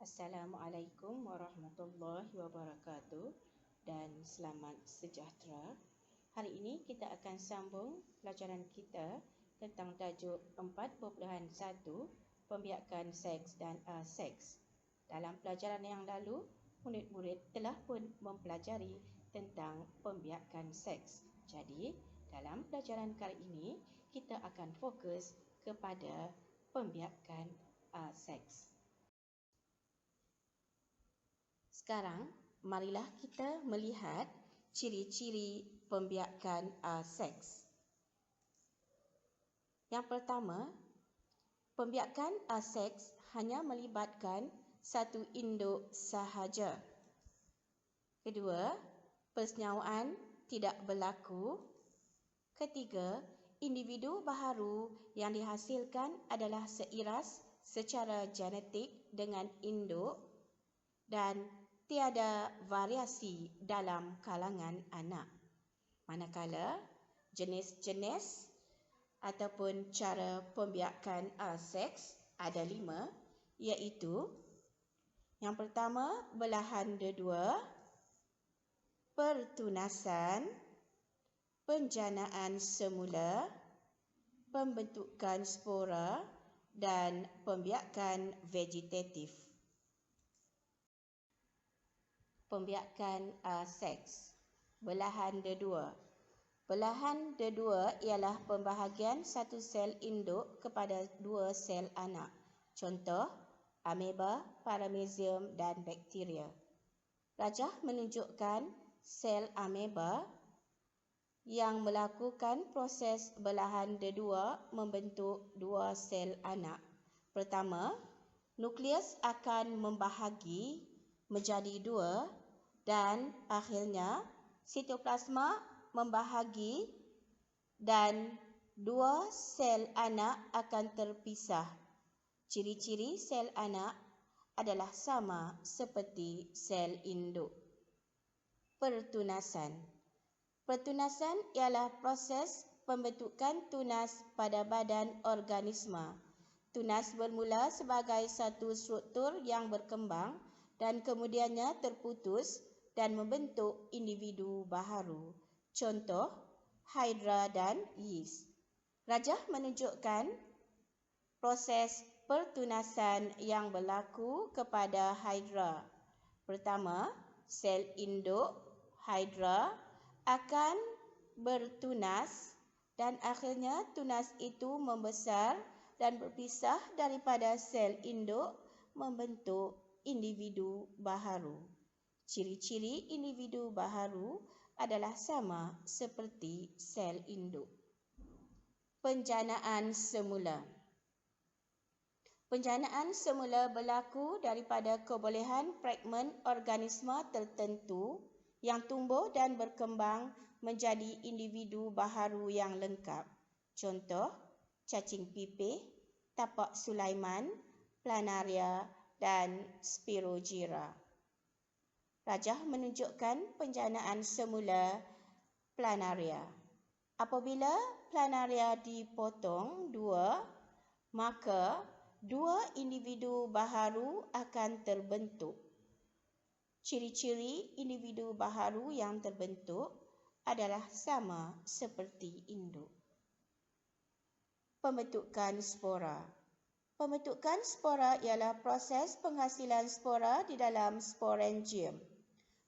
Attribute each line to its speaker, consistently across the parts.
Speaker 1: Assalamualaikum warahmatullahi wabarakatuh dan selamat sejahtera. Hari ini kita akan sambung pelajaran kita tentang tajuk 4.1 Pembiakan Seks dan Aseks. Dalam pelajaran yang lalu, murid-murid telah pun mempelajari tentang pembiakan seks. Jadi, dalam pelajaran kali ini, kita akan fokus kepada pembiakan seks. Sekarang, marilah kita melihat ciri-ciri pembiakan seks. Yang pertama, pembiakan seks hanya melibatkan satu induk sahaja. Kedua, persenyawaan tidak berlaku. Ketiga, individu baharu yang dihasilkan adalah seiras secara genetik dengan induk dan tiada variasi dalam kalangan anak. Manakala jenis-jenis ataupun cara pembiakan seks ada 5, iaitu yang pertama, belahan dedua, pertunasan, penjanaan semula, pembentukan spora dan pembiakan vegetatif. Pembiakan seks. Belahan dedua. Belahan dedua ialah pembahagian satu sel induk kepada 2 sel anak. Contoh, ameba, paramecium dan bakteria. Rajah menunjukkan sel ameba yang melakukan proses belahan dedua membentuk 2 sel anak. Pertama, nukleus akan membahagi menjadi 2 dan akhirnya sitoplasma membahagi dan 2 sel anak akan terpisah. Ciri-ciri sel anak adalah sama seperti sel induk. Pertunasan. Pertunasan ialah proses pembentukan tunas pada badan organisma. Tunas bermula sebagai satu struktur yang berkembang dan kemudiannya terputus dan membentuk individu baharu. Contoh, hydra dan yeast. Rajah menunjukkan proses pertunasan yang berlaku kepada hydra. Pertama, sel induk hydra akan bertunas dan akhirnya tunas itu membesar dan berpisah daripada sel induk membentuk individu baharu. Ciri-ciri individu baharu adalah sama seperti sel induk. Penjanaan semula. Penjanaan semula berlaku daripada kebolehan fragmen organisma tertentu yang tumbuh dan berkembang menjadi individu baharu yang lengkap. Contoh, cacing pipih, tapak Sulaiman, planaria dan Spirogyra. Rajah menunjukkan penjanaan semula planaria. Apabila planaria dipotong 2, maka 2 individu baharu akan terbentuk. Ciri-ciri individu baharu yang terbentuk adalah sama seperti induk. Pembentukan spora. Pembentukan spora ialah proses penghasilan spora di dalam sporangium.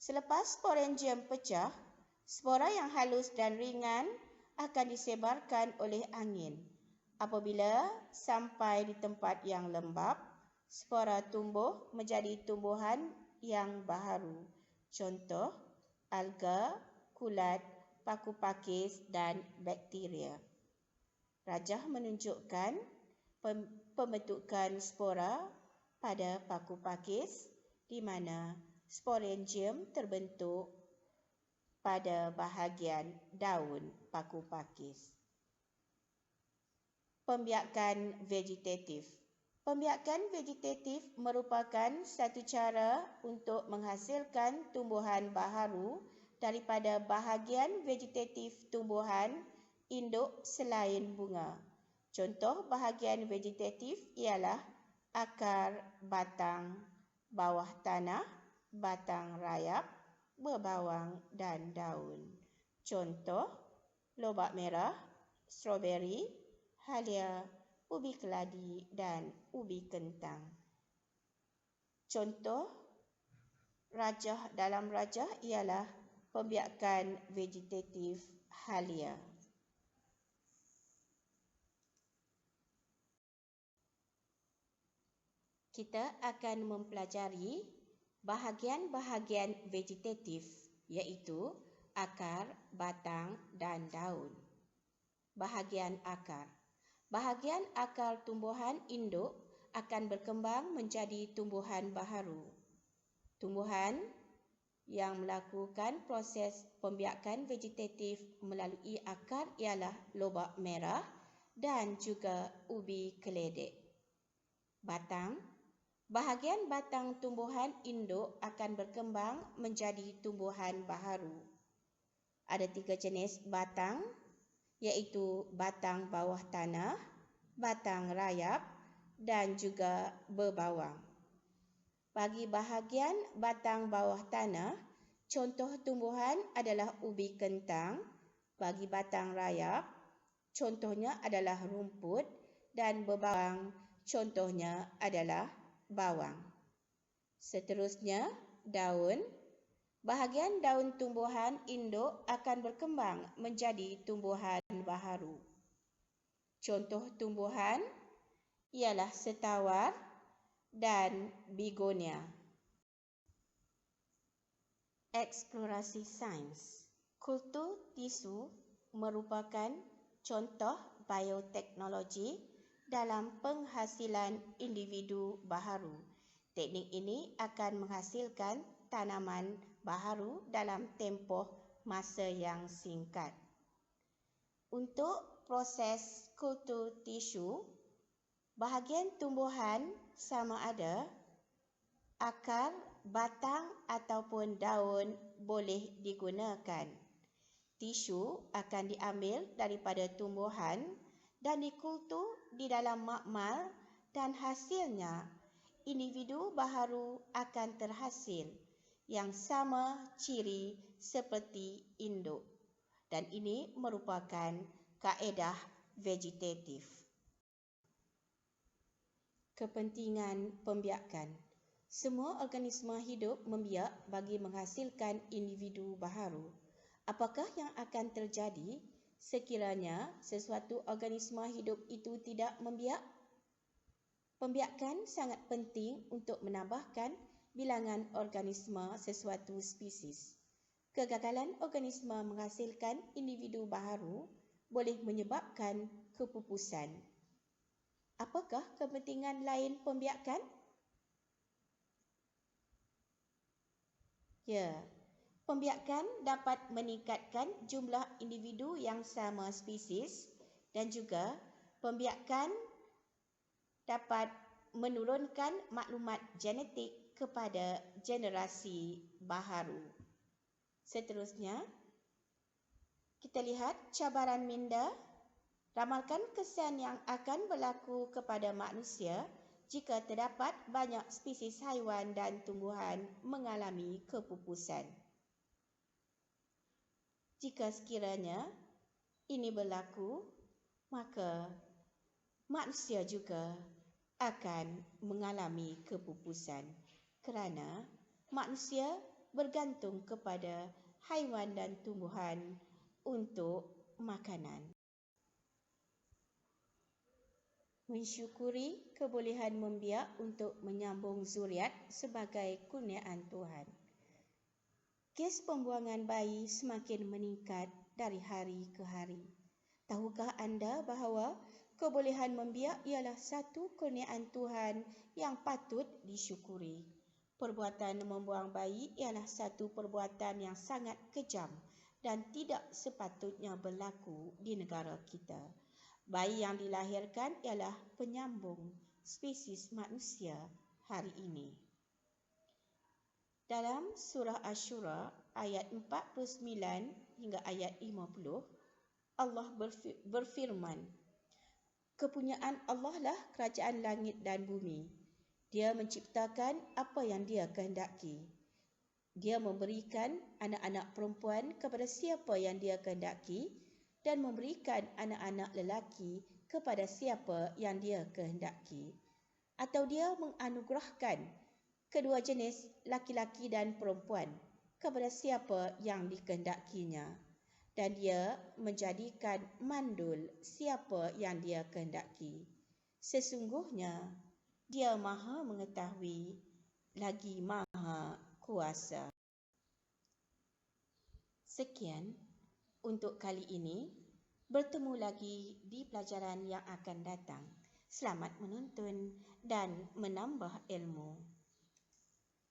Speaker 1: Selepas sporangium pecah, spora yang halus dan ringan akan disebarkan oleh angin. Apabila sampai di tempat yang lembap, spora tumbuh menjadi tumbuhan yang baharu. Contoh, alga, kulat, paku pakis dan bakteria. Rajah menunjukkan pembentukan spora pada paku pakis di mana sporangium terbentuk pada bahagian daun paku pakis. Pembiakan vegetatif. Pembiakan vegetatif merupakan satu cara untuk menghasilkan tumbuhan baharu daripada bahagian vegetatif tumbuhan induk selain bunga. Contoh bahagian vegetatif ialah akar, batang, bawah tanah, batang rayap, berbawang dan daun. Contoh, lobak merah, stroberi, halia, ubi keladi dan ubi kentang. Contoh rajah dalam rajah ialah pembiakan vegetatif halia. Kita akan mempelajari bahagian-bahagian vegetatif iaitu akar, batang dan daun. Bahagian akar. Bahagian akar tumbuhan induk akan berkembang menjadi tumbuhan baharu. Tumbuhan yang melakukan proses pembiakan vegetatif melalui akar ialah lobak merah dan juga ubi keledek. Batang. Bahagian batang tumbuhan induk akan berkembang menjadi tumbuhan baharu. Ada 3 jenis batang iaitu batang bawah tanah, batang rayap dan juga berbawang. Bagi bahagian batang bawah tanah, contoh tumbuhan adalah ubi kentang. Bagi batang rayap, contohnya adalah rumput dan berbawang, contohnya adalah bawang. Seterusnya, daun. Bahagian daun tumbuhan induk akan berkembang menjadi tumbuhan baharu. Contoh tumbuhan ialah setawar dan begonia. Eksplorasi sains. Kultur tisu merupakan contoh bioteknologi dalam penghasilan individu baharu. Teknik ini akan menghasilkan tanaman baharu dalam tempoh masa yang singkat. Untuk proses kultur tisu, bahagian tumbuhan sama ada akar, batang ataupun daun boleh digunakan. Tisu akan diambil daripada tumbuhan dan dikultur di dalam makmal dan hasilnya individu baharu akan terhasil yang sama ciri seperti induk. Dan ini merupakan kaedah vegetatif. Kepentingan pembiakan. Semua organisma hidup membiak bagi menghasilkan individu baharu. Apakah yang akan terjadi sekiranya sesuatu organisma hidup itu tidak membiak? Pembiakan sangat penting untuk menambahkan bilangan organisma sesuatu spesies. Kegagalan organisma menghasilkan individu baharu boleh menyebabkan kepupusan. Apakah kepentingan lain pembiakan? Ya, pembiakan dapat meningkatkan jumlah individu yang sama spesies dan juga pembiakan dapat menurunkan maklumat genetik kepada generasi baharu. Seterusnya, kita lihat cabaran minda. Ramalkan kesan yang akan berlaku kepada manusia jika terdapat banyak spesies haiwan dan tumbuhan mengalami kepupusan. Jika sekiranya ini berlaku, maka manusia juga akan mengalami kepupusan kerana manusia bergantung kepada haiwan dan tumbuhan untuk makanan. Mensyukuri kebolehan membiak untuk menyambung zuriat sebagai kurniaan Tuhan. Kes pembuangan bayi semakin meningkat dari hari ke hari. Tahukah anda bahawa kebolehan membiak ialah satu kurniaan Tuhan yang patut disyukuri? Perbuatan membuang bayi ialah satu perbuatan yang sangat kejam dan tidak sepatutnya berlaku di negara kita. Bayi yang dilahirkan ialah penyambung spesies manusia hari ini. Dalam surah Asy-Syura ayat 49 hingga ayat 50, Allah berfirman, "Kepunyaan Allah lah kerajaan langit dan bumi. Dia menciptakan apa yang dia kehendaki. Dia memberikan anak-anak perempuan kepada siapa yang dia kehendaki dan memberikan anak-anak lelaki kepada siapa yang dia kehendaki. Atau dia menganugerahkan kedua jenis laki-laki dan perempuan kepada siapa yang dikehendakinya. Dan dia menjadikan mandul siapa yang dia kehendaki. Sesungguhnya dia maha mengetahui lagi maha kuasa. Sekian untuk kali ini. Bertemu lagi di pelajaran yang akan datang. Selamat menonton dan menambah ilmu.